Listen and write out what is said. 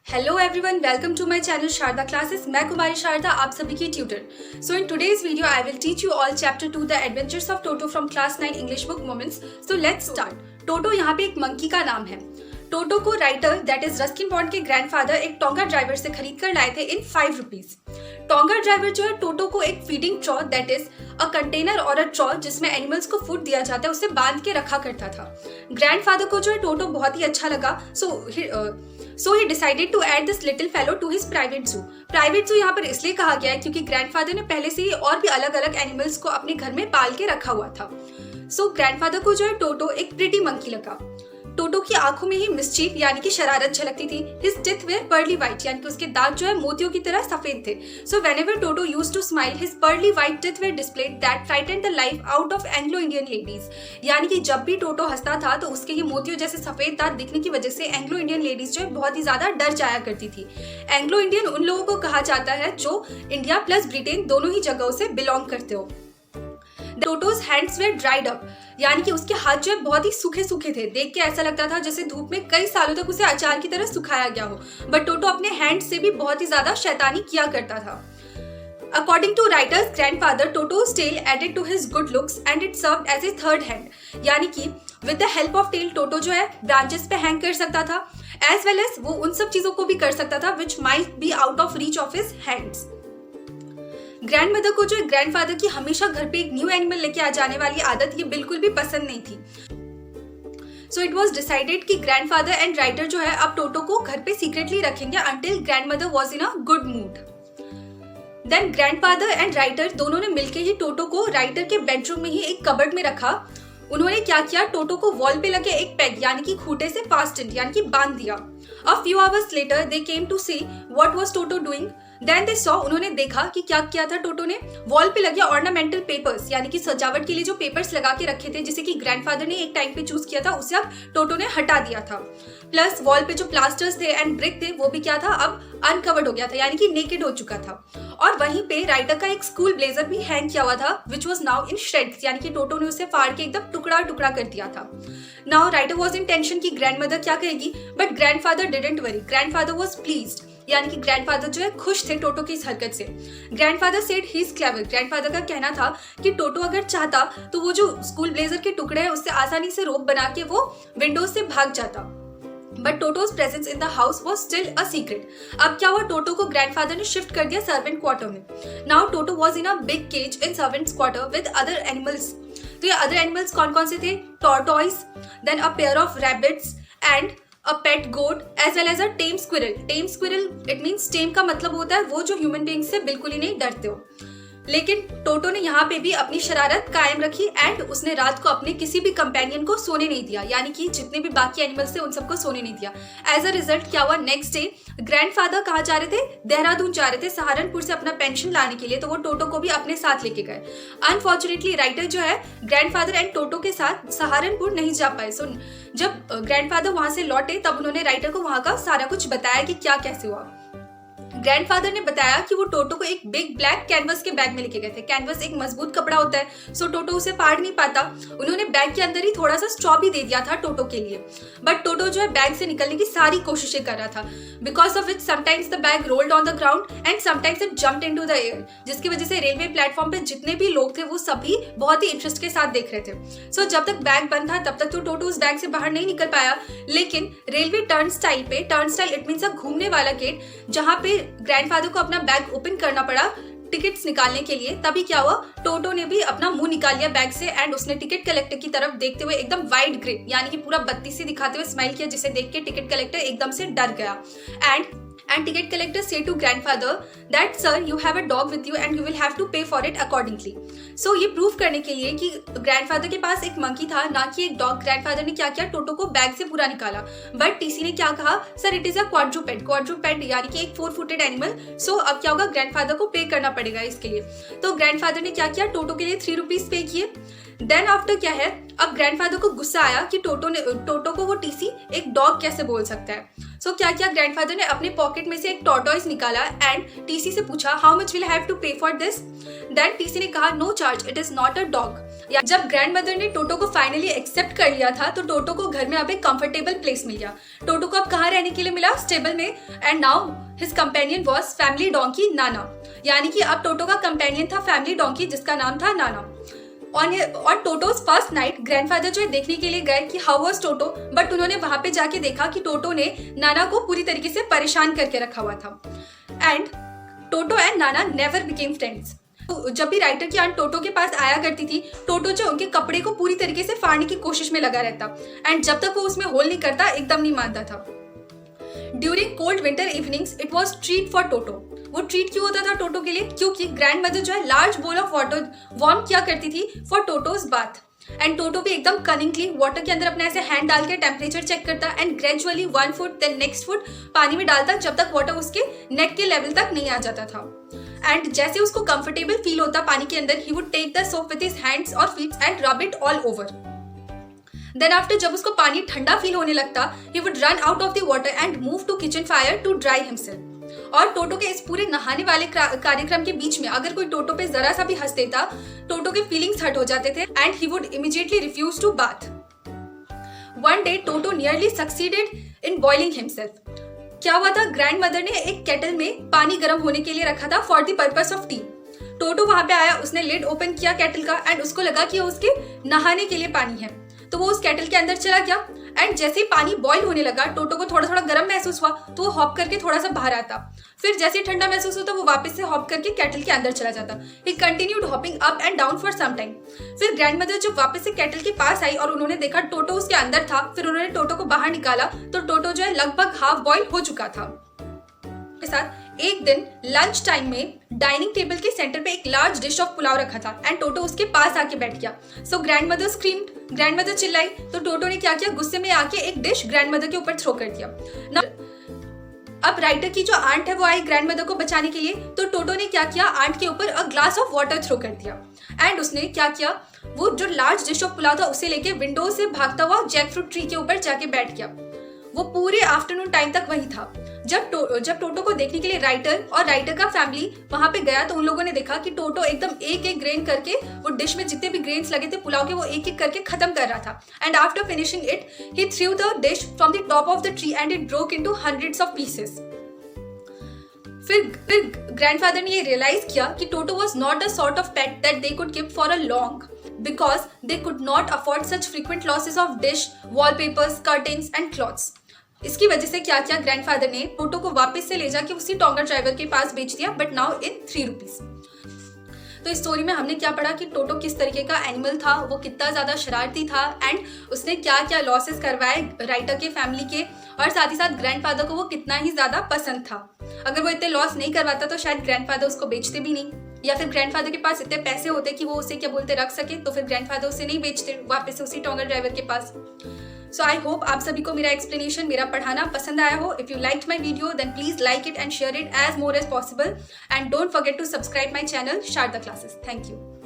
Hello everyone, welcome to my channel Sharda classes. मैं कुमारी शारदा, आप सभी की tutor. So in today's video I will teach you all chapter 2 the adventures of Toto from class 9 English book moments. So let's start. Toto यहाँ पे एक monkey का नाम है। टोटो को writer that is Ruskin Bond के grandfather एक tonga driver से खरीद कर लाए थे इन 5 रुपीज। टोंगा ड्राइवर जो है टोटो को एक feeding ट्रॉ that is a container और अ ट्रॉ जिसमें एनिमल्स को फूड दिया जाता है उसे बांध के रखा करता था। ग्रैंडफादर को जो है टोटो बहुत ही अच्छा लगा। So he decided to add this little fellow to his private zoo. Private जू यहाँ पर इसलिए कहा गया है क्योंकि ग्रैंडफादर ने पहले से ही और भी अलग अलग एनिमल्स को अपने घर में पाल के रखा हुआ था। ग्रैंडफादर को जो है टोटो एक प्रिटी मंकी लगा। टोटो की आंखों में ही मिस्चीफ यानी कि शरारत झलकती थी। His teeth were pearly white यानी कि उसके दांत जो है मोतियों की तरह सफेद थे। So whenever Toto used to smile, his pearly white teeth were displayed that frightened the life out of Anglo-Indian ladies। यानी कि जब भी टोटो हंसता था तो उसके ये मोतियों जैसे सफेद दांत दिखने की वजह से एंग्लो इंडियन लेडीज जो है बहुत ही ज्यादा डर जाया करती थी। एंग्लो इंडियन उन लोगों को कहा जाता है जो इंडिया प्लस ब्रिटेन दोनों ही जगहों से बिलोंग करते हो। टोटोज हैंड्स वे ड्राइड अप यानी कि उसके हाथ जो है बहुत ही सूखे सूखे थे। देख के ऐसा लगता था जैसे धूप में कई सालों तक उसे अचार की तरह सुखाया गया हो। बट टोटो अपने हैंड से भी बहुत ही ज्यादा शैतानी किया करता था। According to writer's grandfather, Toto's tail added to his good looks and it served as a third hand। यानी कि with the help of tail, टोटो जो है ब्रांचेस पे हैंग कर सकता था as well as वो उन सब चीजों को भी कर सकता था which might be out of reach of his hands। Grandmother को जो ग्रैंडफादर की हमेशा घर पे एक न्यू एनिमल लेके आ जाने वाली आदत ये बिल्कुल भी पसंद नहीं थी। सो इट वॉज डिसाइडेड कि ग्रैंडफादर एंड राइटर जो है अब टोटो को घर पे सीक्रेटली रखेंगे until grandmother was in a good mood. Then grandfather and writer दोनों ने मिलकर ही टोटो को राइटर के बेडरूम में ही एक कबर्ड में रखा। उन्होंने क्या किया, टोटो को वॉल पे लगे एक पेग यानी कि खूंटे से फास्टेंड यानी कि बांध दिया। A few hours later they came to see what was Toto doing. Then they saw, उन्होंने देखा कि क्या किया था टोटो ने। वॉल पे लगे ऑर्नामेंटल पेपर्स यानी कि सजावट के लिए जो पेपर्स लगा के रखे थे जिसे कि ग्रैंडफादर ने एक टाइम पे चूज किया था उसे अब टोटो ने हटा दिया था। प्लस वॉल पे जो प्लास्टर्स थे एंड ब्रिक थे वो भी क्या था, अब अनकवर्ड हो गया था यानी कि नेकेड हो चुका था। और वहीं पे राइटर का एक स्कूल ब्लेजर भी हैंग किया हुआ था which was now in shreds यानी कि टोटो ने उसे फाड़ के एकदम टुकड़ा टुकड़ा कर दिया था। Now writer was in tension कि ग्रैंडमदर क्या कहेगी, but grandfather didn't worry. Grandfather was pleased यानी कि ग्रैंडफादर जो है खुश थे टोटो की इस हरकत से। Grandfather said he is clever. Grandfather का कहना था कि टोटो अगर चाहता तो वो जो स्कूल ब्लेजर के टुकड़े हैं उससे आसानी से रोप बना के वो विंडोज से भाग जाता। But टोटोज presence in the house was still a secret. अब क्या हुआ, टोटो को ग्रैंडफादर ने शिफ्ट कर दिया सर्वेंट क्वार्टर में। Now Toto was in a big cage in servants quarter with other animals. तो ये अदर एनिमल्स कौन कौन से थे, tortoise, then a pair of rabbits and a pet goat as well as a tame squirrel। tame squirrel it means tame का मतलब होता है वो जो ह्यूमन बीइंग से बिल्कुल ही नहीं डरते हो। लेकिन टोटो ने यहाँ पे भी अपनी शरारत कायम रखी एंड उसने रात को अपने किसी भी कंपेनियन को सोने नहीं दिया यानी कि जितने भी बाकी एनिमल्स थे उन सबको सोने नहीं दिया। एज अ रिजल्ट क्या हुआ, नेक्स्ट डे ग्रैंडफादर कहाँ जा रहे थे, देहरादून जा रहे थे सहारनपुर से अपना पेंशन लाने के लिए। तो वो टोटो को भी अपने साथ लेके गए। अनफॉर्चुनेटली राइटर जो है ग्रैंडफादर एंड टोटो के साथ सहारनपुर नहीं जा पाए। सो जब ग्रैंडफादर वहां से लौटे तब उन्होंने राइटर को वहां का सारा कुछ बताया कि क्या कैसे हुआ। ग्रैंडफादर ने बताया कि वो टोटो को एक बिग ब्लैक कैनवस के बैग में लेके गए थे। कैनवस एक मजबूत कपड़ा होता है, सो टोटो उसे फाड़ नहीं पाता। उन्होंने बैग के अंदर ही थोड़ा सा स्ट्रॉ भी दे दिया था टोटो के लिए। बट टोटो जो है बैग से निकलने की सारी कोशिशें कर रहा था, because of which sometimes the bag rolled on the ground and sometimes it jumped into the air, जिसकी वजह से रेलवे प्लेटफॉर्म पे जितने भी लोग थे वो सभी बहुत ही इंटरेस्ट के साथ देख रहे थे। सो जब तक बैग बंद था तब तक तो टोटो उस बैग से बाहर नहीं निकल पाया। लेकिन रेलवे टर्न स्टाइल पे, टर्न स्टाइल इट मीन्स अ घूमने वाला गेट, जहां पे ग्रैंडफादर को अपना बैग ओपन करना पड़ा टिकट्स निकालने के लिए। तभी क्या हुआ, टोटो ने भी अपना मुंह निकाल लिया बैग से एंड उसने टिकट कलेक्टर की तरफ देखते हुए एकदम वाइड ग्रिन यानी कि पूरा बत्ती से दिखाते हुए स्माइल किया, जिसे देख के टिकट कलेक्टर एकदम से डर गया। एंड टिकट कलेक्टर से to grandfather that sir you have a dog with you and you will have to pay for it accordingly. So ये प्रूव करने के लिए कि ग्रैंडफादर के पास एक मंकी था ना कि एक डॉग, ग्रैंडफादर ने क्या किया, टोटो को बैग से पूरा निकाला। बट टीसी ने क्या कहा, सर इट इज अ क्वाड्रूपेड। क्वाड्रूपेड यानी कि एक 4 फुटेड एनिमल। सो अब क्या होगा, ग्रैंडफादर को पे करना पड़ेगा इसके लिए। तो ग्रैंडफादर ने क्या किया, टोटो के लिए 3 रुपीज पे किए। देन आफ्टर क्या है, अब ग्रैंडफादर को गुस्सा आया कि टोटो को वो टीसी एक डॉग कैसे बोल सकता है। सो क्या किया, ग्रैंडफादर ने अपने पॉकेट में से एक टॉर्टॉइस निकाला एंड टीसी से पूछा how much will I have to pay for this. Then TC ने कहा no charge, it is not a dog. या जब ग्रैंडमदर ने टोटो को फाइनली एक्सेप्ट कर लिया था तो टोटो को घर में अब एक कंफर्टेबल प्लेस मिल गया। टोटो को अब कहाँ रहने के लिए मिला? स्टेबल में। And now his companion was family donkey नाना, यानी कि अब टोटो का कंपेनियन था फैमिली डोंकी जिसका नाम था नाना। और टोटोज फर्स्ट नाइट ग्रैंडफादर जो है देखने के लिए गए कि हाउ वाज टोटो, बट उन्होंने वहां पे जाके देखा कि टोटो ने नाना को पूरी तरीके से परेशान करके रखा हुआ था। And Toto and Nana never became friends. जब भी राइटर की आंट टोटो के पास आया करती थी, टोटो जो उनके कपड़े को पूरी तरीके से फाड़ने की कोशिश में लगा रहता एंड जब तक वो उसमें होल नहीं करता एकदम नहीं मानता था। During cold winter evenings it was treat for Toto. वो ट्रीट क्यों होता था टोटो के लिए? क्योंकि ग्रैंड मदर जो है large bowl of water warm किया करती थी फॉर टोटोज बाथ। एंड टोटो भी एकदम कनिंगली वाटर के अंदर अपने ऐसे हैंड डाल के टेम्परेचर चेक करता and gradually 1 foot then next foot पानी में डालता जब तक वाटर उसके नेक के लेवल तक नहीं आ जाता था। एंड जैसे उसको कंफर्टेबल फील होता पानी के अंदर, he would take the soap with his hands और feet and rub it all over. Then after जब उसको पानी ठंडा फील होने लगता, he would run out of the water and move to kitchen fire to dry himself. और Toto के इस पूरे नहाने वाले कार्यक्रम के बीच में अगर कोई टोटो पे जरा सा भी हंस देता, टोटो के फीलिंग्स हर्ट हो जाते थे and he would immediately refuse to bath. One day Toto nearly succeeded in boiling himself. क्या हुआ था? ग्रैंड मदर ने एक केटल में पानी गर्म होने के लिए रखा था for the purpose of tea. Toto वहां पे आया, उसने लिड ओपन किया केटल का एंड उसको लगा कि उसके नहाने के लिए पानी है, तो वो उस केटल के अंदर चला गया। एंड जैसे ही पानी बॉईल होने लगा, टोटो को थोड़ा थोड़ा गर्म महसूस हुआ तो वो हॉप करके थोड़ा सा बाहर आता। फिर जैसे ही ठंडा महसूस होता वो वापस से हॉप करके केटल के अंदर चला जाता। He continued hopping up and down for some time. फिर ग्रैंडमदर जब वापस से केटल के पास आई और उन्होंने देखा टोटो उसके अंदर था, फिर उन्होंने टोटो को बाहर निकाला तो टोटो जो है लगभग हाफ बॉईल हो चुका था। के साथ एक दिन लंच टाइम में डाइनिंग टेबल के सेंटर पे एक लार्ज डिश ऑफ पुलाव रखा था एंड टोटो उसके पास आके बैठ गया। सो ग्रैंडमदर स्क्रीम्ड, ग्रैंडमदर चिल्लाई तो टोटो ने क्या किया? गुस्से में आके एक डिश ग्रैंडमदर के ऊपर थ्रो कर दिया। अब राइटर की जो आंट है वो आई ग्रैंडमदर को बचाने के लिए, तो टोटो ने क्या किया? आंट के ऊपर a glass of water throw कर दिया एंड उसने क्या किया? वो जो लार्ज डिश ऑफ पुलाव था उसे लेके विंडो से भागता हुआ जैक फ्रूट ट्री के ऊपर जाके बैठ गया। वो पूरे आफ्टरनून टाइम तक वहीं था। जब टोटो को देखने के लिए राइटर और राइटर का फैमिली वहां पे गया तो उन लोगों ने देखा कि टोटो एकदम एक एक ग्रेन करके वो डिश में जितने भी ग्रेन्स लगे थे पुलाव के वो एक एक करके खत्म कर रहा था। And after finishing it he through the dish from the top of the tree and it broke into hundreds of pieces. फिर ग्रैंडफादर ने ये रियलाइज किया कि Toto was not the sort of pet that they could keep for a long because they could not afford such frequent losses of dish, wallpapers, curtains and clothes. इसकी वजह से क्या किया ग्रैंडफादर ने? टोटो को वापस से ले जाके उसी टोंगर ड्राइवर के पास बेच दिया, बट नाउ इन 3 रुपीज। तो इस स्टोरी में हमने क्या पढ़ा कि टोटो किस तरीके का एनिमल था, वो कितना ज्यादा शरारती था एंड उसने क्या क्या लॉसेस करवाए राइटर के फैमिली के, और साथ ही साथ ग्रैंडफादर को वो कितना ही ज्यादा पसंद था। अगर वो इतने लॉस नहीं करवाता तो शायद ग्रैंडफादर उसको बेचते भी नहीं, या फिर ग्रैंडफादर के पास इतने पैसे होते कि वो उसे क्या बोलते रख सके, तो फिर ग्रैंडफादर उसे नहीं बेचते वापस से उसी टोंगर ड्राइवर के पास। सो आई होप आप सभी को मेरा एक्सप्लेनेशन, मेरा पढ़ाना पसंद आया हो। If you liked my video then please like it and share it as more as possible and don't forget to subscribe my channel Sharda Classes. Thank you.